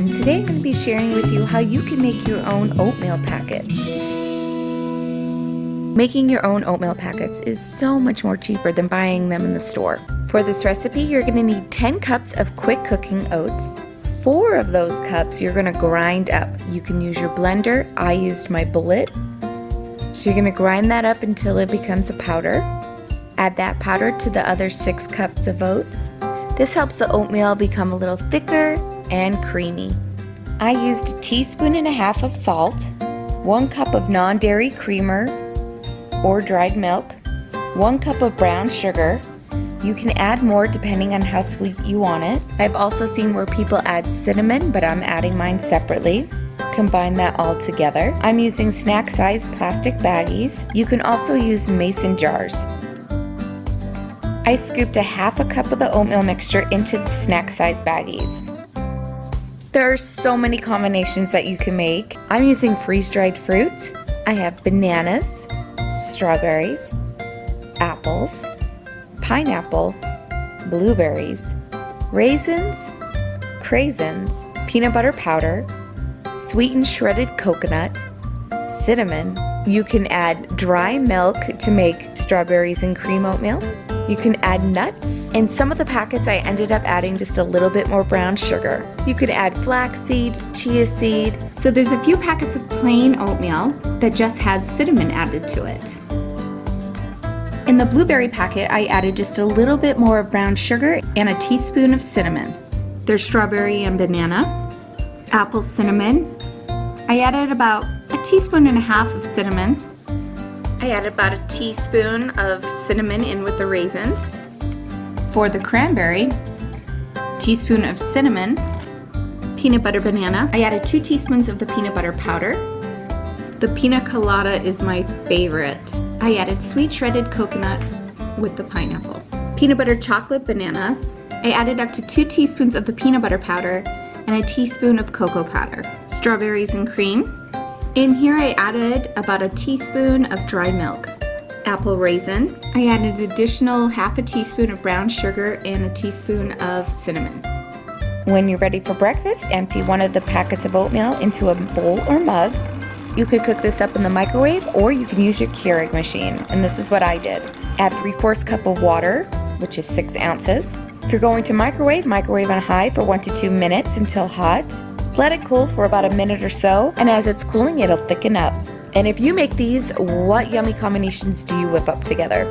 And today I'm going to be sharing with you how you can make your own oatmeal packets. Making your own oatmeal packets is so much more cheaper than buying them in the store. For this recipe, you're going to need 10 cups of quick cooking oats. 4 of those cups you're going to grind up. You can use your blender. I used my bullet. So you're going to grind that up until it becomes a powder. Add that powder to the other 6 cups of oats. This helps the oatmeal become a little thicker and creamy. I used 1.5 teaspoons of salt, 1 cup of non-dairy creamer or dried milk, 1 cup of brown sugar. You can add more depending on how sweet you want it. I've also seen where people add cinnamon, but I'm adding mine separately. Combine that all together. I'm using snack-sized plastic baggies. You can also use mason jars. I scooped 1/2 cup of the oatmeal mixture into the snack-sized baggies. There are so many combinations that you can make. I'm using freeze-dried fruits. I have bananas, strawberries, apples, pineapple, blueberries, raisins, craisins, peanut butter powder, sweetened shredded coconut, cinnamon. You can add dry milk to make strawberries and cream oatmeal. You can add nuts. In some of the packets I ended up adding just a little bit more brown sugar. You could add flaxseed, chia seed. So there's a few packets of plain oatmeal that just has cinnamon added to it. In the blueberry packet I added just a little bit more of brown sugar and 1 teaspoon of cinnamon. There's strawberry and banana, apple cinnamon. I added about 1.5 teaspoons of cinnamon. I added about 1 teaspoon of cinnamon in with the raisins. For the cranberry, 1 teaspoon of cinnamon, peanut butter banana. I added 2 teaspoons of the peanut butter powder. The pina colada is my favorite. I added sweet shredded coconut with the pineapple. Peanut butter chocolate banana. I added up to 2 teaspoons of the peanut butter powder and 1 teaspoon of cocoa powder. Strawberries and cream. In here I added about 1 teaspoon of dry milk. Apple raisin. I added an additional 1/2 teaspoon of brown sugar and 1 teaspoon of cinnamon. When you're ready for breakfast, empty one of the packets of oatmeal into a bowl or mug. You could cook this up in the microwave or you can use your Keurig machine, and this is what I did. Add 3/4 cup of water, which is 6 ounces. If you're going to microwave on high for 1 to 2 minutes until hot. Let it cool for about 1 minute or so, and as it's cooling, it'll thicken up. And if you make these, what yummy combinations do you whip up together?